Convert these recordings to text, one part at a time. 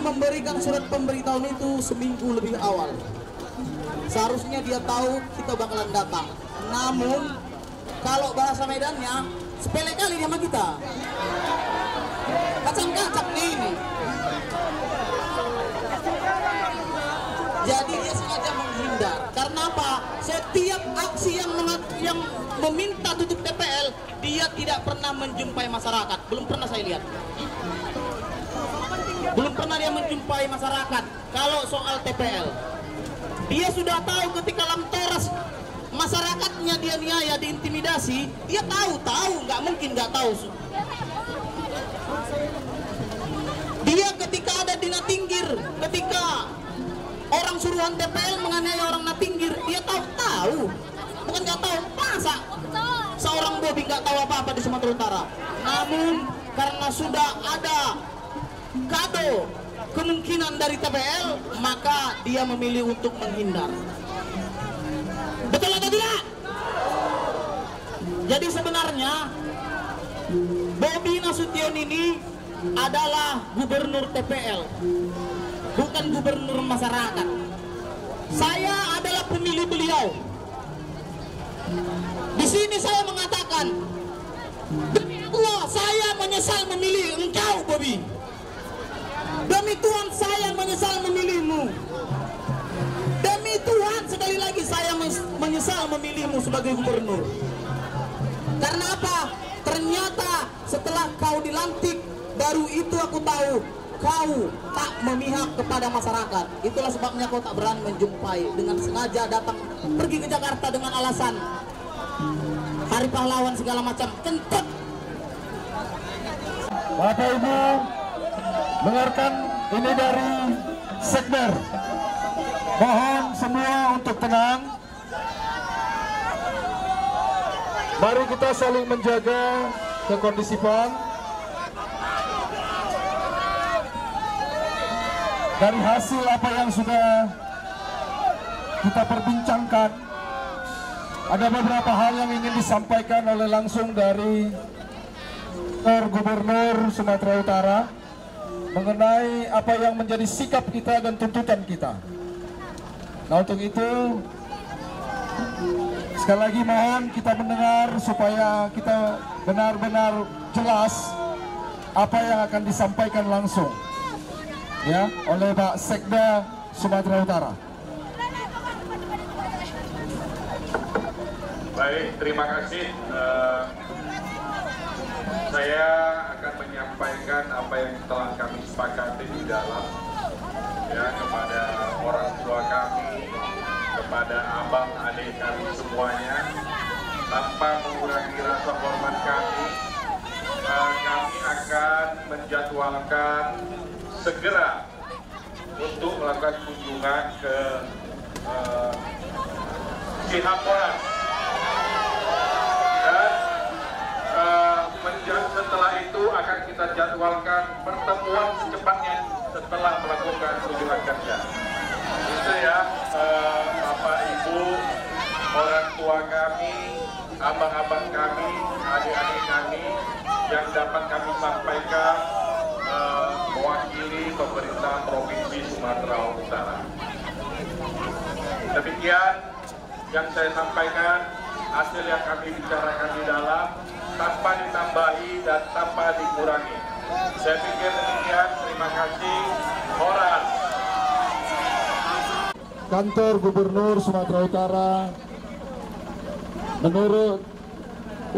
memberikan surat pemberitahuan itu seminggu lebih awal. Seharusnya dia tahu kita bakalan datang. Namun kalau bahasa Medannya sepele kali dia sama kita. Kacang-kacang ini. Jadi dia sengaja menghindar. Karena apa? Setiap aksi yang meminta tutup TPL, dia tidak pernah menjumpai masyarakat. Belum pernah saya lihat. Belum pernah dia menjumpai masyarakat. Kalau soal TPL, dia sudah tahu ketika Lamtoras masyarakatnya dia niaya, diintimidasi, dia tahu, nggak mungkin nggak tahu. Dia ketika ada di Natinggir, ketika orang suruhan TPL menganiaya orang Natinggir, dia tahu, bukan nggak tahu. Masa seorang Bobi nggak tahu apa-apa di Sumatera Utara? Namun karena sudah ada kado kemungkinan dari TPL, maka dia memilih untuk menghindar. Betul atau tidak? Jadi sebenarnya Bobi Nasution ini adalah gubernur TPL, bukan gubernur masyarakat. Saya adalah pemilih beliau. Di sini saya mengatakan, demi Allah saya menyesal memilih engkau, Bobi. Demi Tuhan saya menyesal memilihmu. Demi Tuhan sekali lagi saya menyesal memilihmu sebagai gubernur. Karena apa? Ternyata setelah kau dilantik, baru itu aku tahu kau tak memihak kepada masyarakat. Itulah sebabnya kau tak berani menjumpai, dengan sengaja datang pergi ke Jakarta dengan alasan Hari Pahlawan segala macam. Kentut. Bapak Ibu, dengarkan ini dari Sekber. Mohon semua untuk tenang. Mari kita saling menjaga kekondisipan. Dari hasil apa yang sudah kita perbincangkan, ada beberapa hal yang ingin disampaikan oleh langsung dari Gubernur Sumatera Utara mengenai apa yang menjadi sikap kita dan tuntutan kita. Nah, untuk itu sekali lagi mohon kita mendengar supaya kita benar-benar jelas apa yang akan disampaikan langsung ya oleh Pak Sekda Sumatera Utara. Baik, terima kasih. Saya akan menyampaikan apa yang telah kami sepakati di dalam ya kepada orang tua kami, kepada abang adik kami semuanya, tanpa mengurangi rasa hormat kami. Kami akan menjadwalkan segera untuk melakukan kunjungan ke Cihampelas dan setelah itu akan kita jadwalkan pertemuan secepatnya setelah melakukan kunjungan kerja. Itu ya Bapak Ibu, orang tua kami, abang-abang kami, adik-adik kami yang dapat kami sampaikan mewakili pemerintah Provinsi Sumatera Utara. Demikian yang saya sampaikan, hasil yang kami bicarakan di dalam, tanpa ditambahi dan tanpa dikurangi. Saya pikir demikian. Terima kasih. Moral. Kantor Gubernur Sumatera Utara, menurut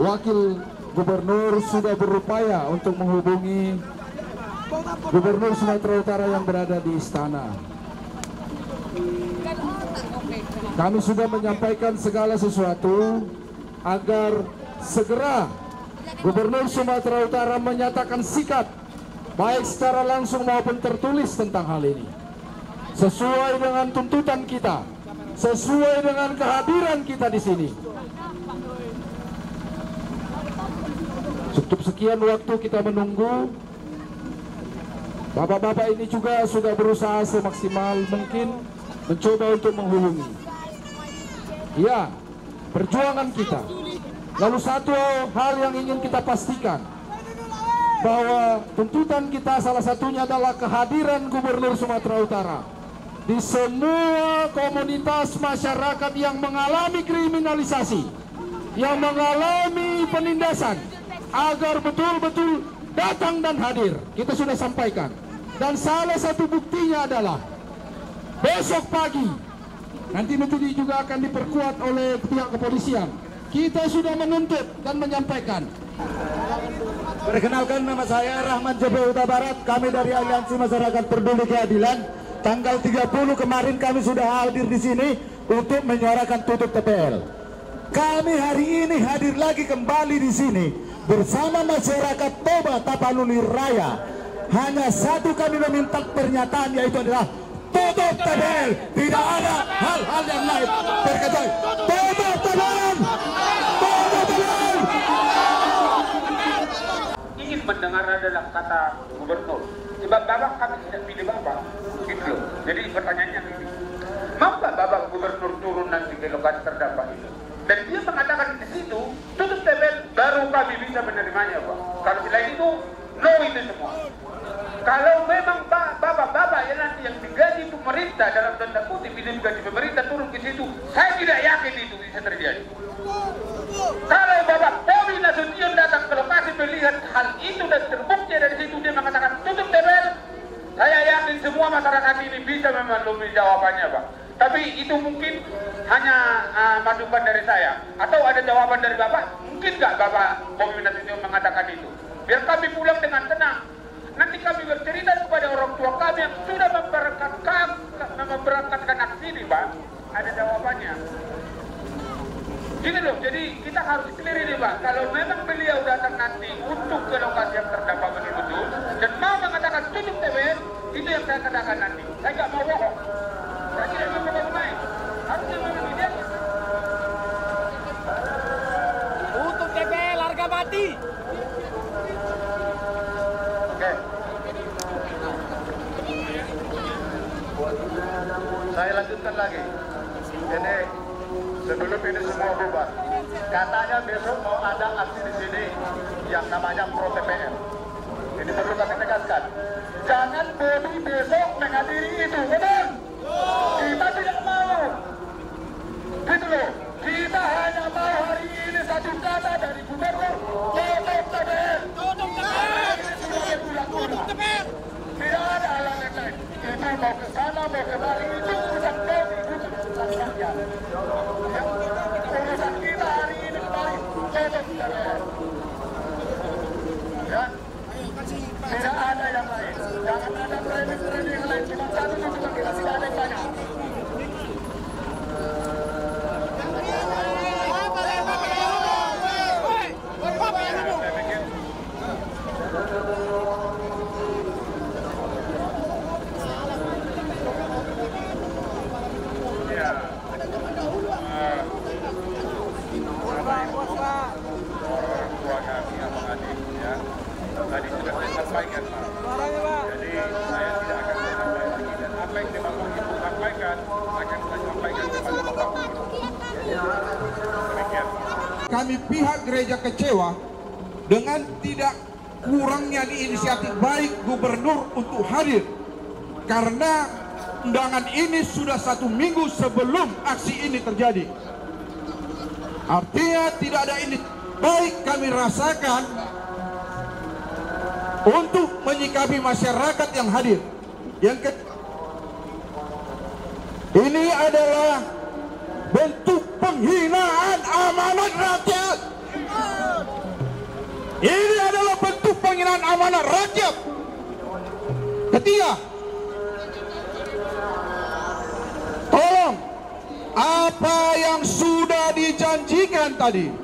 Wakil Gubernur sudah berupaya untuk menghubungi Gubernur Sumatera Utara yang berada di istana. Kami sudah menyampaikan segala sesuatu agar segera Gubernur Sumatera Utara menyatakan sikap baik secara langsung maupun tertulis tentang hal ini, sesuai dengan tuntutan kita, sesuai dengan kehadiran kita di sini. Cukup sekian waktu kita menunggu. Bapak-bapak ini juga sudah berusaha semaksimal mungkin mencoba untuk menghubungi. Ya, perjuangan kita. Lalu satu hal yang ingin kita pastikan, bahwa tuntutan kita salah satunya adalah kehadiran Gubernur Sumatera Utara di semua komunitas masyarakat yang mengalami kriminalisasi, yang mengalami penindasan, agar betul-betul datang dan hadir. Kita sudah sampaikan, dan salah satu buktinya adalah besok pagi nanti juga akan diperkuat oleh pihak kepolisian. Kita sudah menuntut dan menyampaikan. Perkenalkan, nama saya Rahman Jebel Huta Barat. Kami dari Aliansi Masyarakat Peduli Keadilan. Tanggal 30 kemarin kami sudah hadir di sini untuk menyuarakan tutup TPL. Kami hari ini hadir lagi kembali di sini bersama masyarakat Toba Tapanuli Raya. Hanya satu kami meminta pernyataan, yaitu adalah tutup TPL. Tidak ada hal-hal yang lain. Terkecuali tutup TPL. Tutup TPL. Ingin mendengar adalah kata gubernur. Sebab Bapak kami tidak pilih Bapak, gitu loh. Jadi pertanyaannya ini, mau nggak Bapak gubernur turun nanti ke lokasi terdampak itu? Dan dia mengatakan di situ tutup TPL, baru kami bisa menerimanya, Pak. Kalau selain itu, no itu semua. Kalau memang bapak-bapak yang nanti yang digaji pemerintah dalam tanda kutip itu digaji pemerintah turun ke situ, saya tidak yakin itu bisa terjadi. Kalau Bapak Bobi Nasution datang ke lokasi melihat hal itu dan terbukti dari situ dia mengatakan tutup TPL, saya yakin semua masyarakat ini bisa memaklumi jawabannya, Pak. Tapi itu mungkin hanya masukan dari saya. Atau ada jawaban dari Bapak? Mungkin nggak Bapak Bobi Nasution mengatakan itu? Biar kami pulang dengan tenang. Nanti kami bercerita kepada orang tua kami yang sudah memberangkatkan aksi ini, Pak. Ada jawabannya. Gini loh, jadi kita harus clear ini, Pak. Kalau memang beliau datang nanti untuk ke lokasi yang terdampak betul-betul dan mau mengatakan tutup TPL, itu yang saya katakan nanti. Saya nggak mau bohong. Saya tidak mau bohong-bohong. Harusnya memang dia. Tutup TPL, harga mati. Oke. Saya lanjutkan lagi. Ini sebelum ini semua bubar. Katanya besok mau ada aksi di sini yang namanya Pro TPL. Ini perlu kami tegaskan. Jangan Bobi besok menghadiri itu, betul? Kita tidak mau. Gitu loh. Kita hanya mau hari ini satu kata dari gubernur, tutup TPL. Tutup TPL. Tutup TPL. Tidak ada hal yang lain. Itu mau ke sana, mau kemari, itu urusan Bobi, bukan urusan rakyat. Urusan kita hari ini kembali tutup TPL. Ya. Tidak ada yang lain. Jangan ada premis-premis yang lain. Cuma satu tujuan kita, tidak ada yang banyak. Tadi sudah saya sampaikan, Pak. Jadi saya tidak akan sampaikan lagi, dan apa yang Bapak Ibu sampaikan akan saya sampaikan kepada Bapak Gubernur. Demikian. Kami pihak gereja kecewa dengan tidak kurangnya inisiatif baik gubernur untuk hadir, karena undangan ini sudah 1 minggu sebelum aksi ini terjadi. Artinya tidak ada ini baik kami rasakan untuk menyikapi masyarakat yang hadir. Ini adalah bentuk penghinaan amanat rakyat. Ini adalah bentuk penghinaan amanat rakyat. Ketiga, tolong apa yang sudah dijanjikan tadi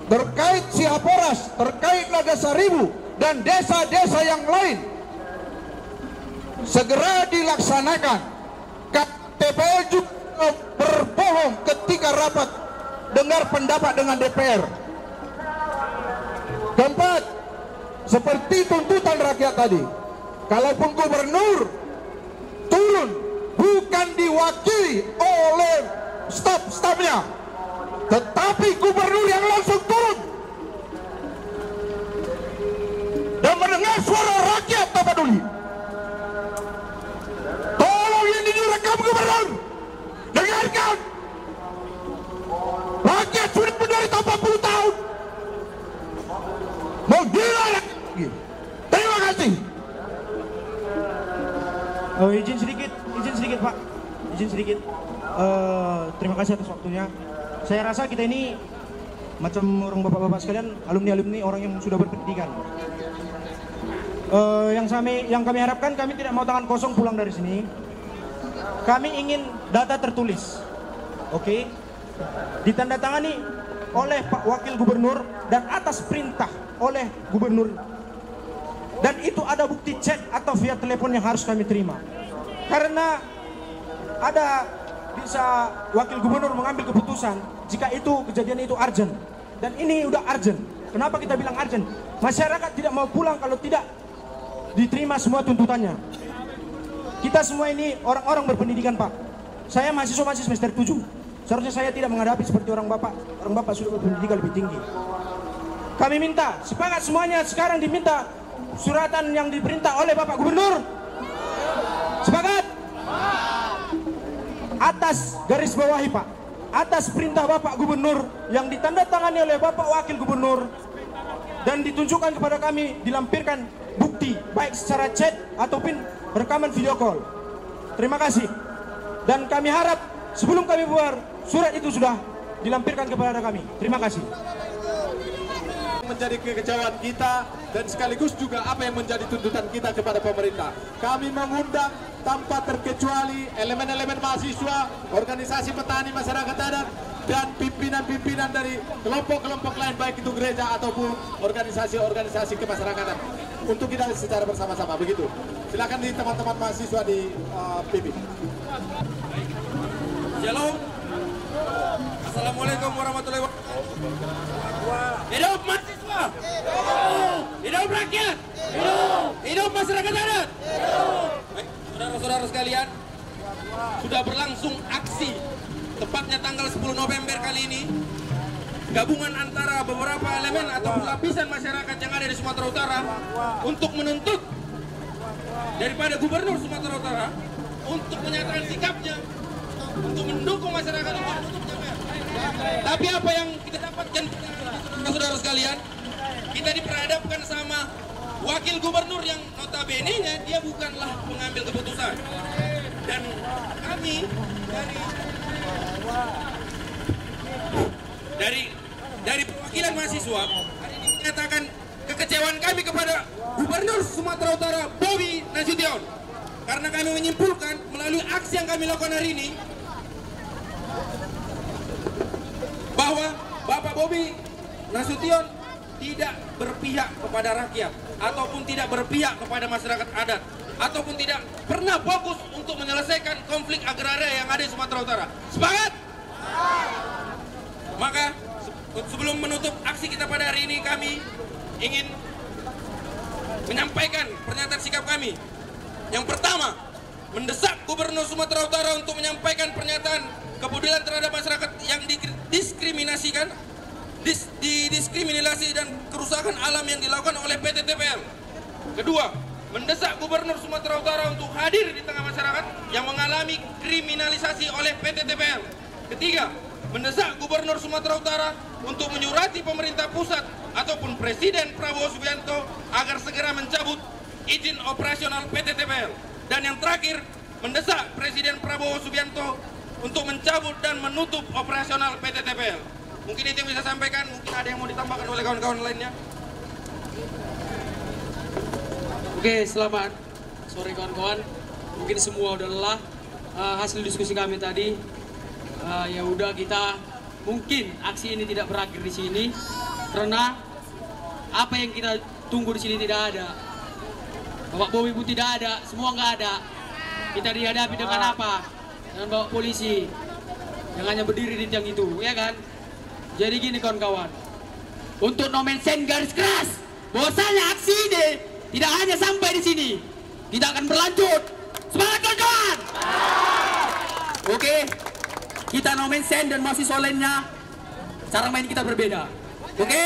terkait Sihaporas, terkait Nagasaribu dan desa-desa yang lain segera dilaksanakan. TPL juga berbohong ketika rapat dengar pendapat dengan DPR. Keempat, seperti tuntutan rakyat tadi, kalaupun gubernur turun bukan diwakili oleh staf-stafnya, tetapi gubernur yang langsung turun suara rakyat tak peduli. Tolong ini direkam Gubernur. Dengarkan. Rakyat sudah menderita 40 tahun. Mau gila lagi. Terima kasih. Izin sedikit Pak. Izin sedikit. Terima kasih atas waktunya. Saya rasa kita ini macam orang bapak-bapak sekalian, alumni-alumni orang yang sudah berpendidikan. Yang kami harapkan, kami tidak mau tangan kosong pulang dari sini. Kami ingin data tertulis, oke? Ditandatangani oleh Pak Wakil Gubernur dan atas perintah oleh Gubernur. Dan itu ada bukti chat atau via telepon yang harus kami terima. Karena ada bisa Wakil Gubernur mengambil keputusan jika itu kejadian itu urgent. Dan ini udah urgent. Kenapa kita bilang urgent? Masyarakat tidak mau pulang kalau tidak diterima semua tuntutannya. Kita semua ini orang-orang berpendidikan, Pak. Saya mahasiswa masih semester 7. Seharusnya saya tidak menghadapi seperti orang bapak. Orang bapak sudah berpendidikan lebih tinggi. Kami minta sepakat semuanya sekarang diminta suratan yang diperintah oleh Bapak Gubernur. Sepakat? Atas garis bawahi, Pak. Atas perintah Bapak Gubernur yang ditandatangani oleh Bapak Wakil Gubernur dan ditunjukkan kepada kami, dilampirkan bukti baik secara chat ataupun rekaman video call. Terima kasih. Dan kami harap sebelum kami bubar, surat itu sudah dilampirkan kepada kami. Terima kasih. Menjadi kekecewaan kita dan sekaligus juga apa yang menjadi tuntutan kita kepada pemerintah. Kami mengundang tanpa terkecuali elemen-elemen mahasiswa, organisasi petani, masyarakat adat, dan pimpinan-pimpinan dari kelompok-kelompok lain baik itu gereja ataupun organisasi-organisasi kemasyarakatan untuk kita secara bersama-sama begitu. Silakan di teman-teman mahasiswa di PIP. Shalom. Assalamualaikum warahmatullahi wabarakatuh. Hidup mahasiswa. Hidup rakyat. Hidup masyarakat adat. Baik, saudara-saudara sekalian, sudah berlangsung aksi tepatnya tanggal 10 November kali ini. Gabungan antara beberapa elemen atau lapisan masyarakat yang ada di Sumatera Utara untuk menuntut daripada Gubernur Sumatera Utara untuk menyatakan sikapnya untuk mendukung masyarakat untuk menutup JPR. Tapi apa yang kita dapatkan, saudara sekalian, kita diperhadapkan sama Wakil Gubernur yang notabene-nya dia bukanlah pengambil keputusan. Dan kami dari perwakilan mahasiswa hari ini menyatakan kekecewaan kami kepada Gubernur Sumatera Utara Bobi Nasution, karena kami menyimpulkan melalui aksi yang kami lakukan hari ini bahwa Bapak Bobi Nasution tidak berpihak kepada rakyat ataupun tidak berpihak kepada masyarakat adat ataupun tidak pernah fokus untuk menyelesaikan konflik agraria yang ada di Sumatera Utara. Sepakat? Maka sebelum menutup aksi kita pada hari ini, kami ingin menyampaikan pernyataan sikap kami. Yang pertama, mendesak Gubernur Sumatera Utara untuk menyampaikan pernyataan kepedulian terhadap masyarakat yang didiskriminasikan, didiskriminasi dan kerusakan alam yang dilakukan oleh PT TPL. Kedua, mendesak Gubernur Sumatera Utara untuk hadir di tengah masyarakat yang mengalami kriminalisasi oleh PT TPL. Ketiga, mendesak Gubernur Sumatera Utara untuk menyurati pemerintah pusat ataupun Presiden Prabowo Subianto agar segera mencabut izin operasional PT TPL. Dan yang terakhir, mendesak Presiden Prabowo Subianto untuk mencabut dan menutup operasional PT TPL. Mungkin itu yang bisa saya sampaikan, mungkin ada yang mau ditambahkan oleh kawan-kawan lainnya. Oke, selamat sore kawan-kawan. Mungkin semua udah lelah hasil diskusi kami tadi. Ya udah, kita mungkin aksi ini tidak berakhir di sini karena apa yang kita tunggu di sini tidak ada. Bapak Bobi pun tidak ada, semua nggak ada. Kita dihadapi dengan apa? Dengan bawa polisi yang hanya berdiri di tiang itu, ya kan? Jadi gini kawan-kawan, untuk nomensen garis keras bahwasanya aksi ini tidak hanya sampai di sini, kita akan berlanjut. Semangat kawan-kawan! Oke, kita nomensen dan mahasiswa lainnya, cara main kita berbeda. Oke,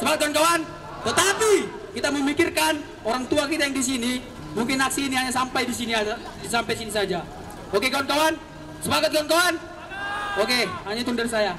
semangat kawan-kawan. Tetapi kita memikirkan orang tua kita yang di sini. Mungkin aksi ini hanya sampai di sini aja, sampai sini saja. Oke kawan-kawan, semangat kawan-kawan. Oke, hanya itu dari saya.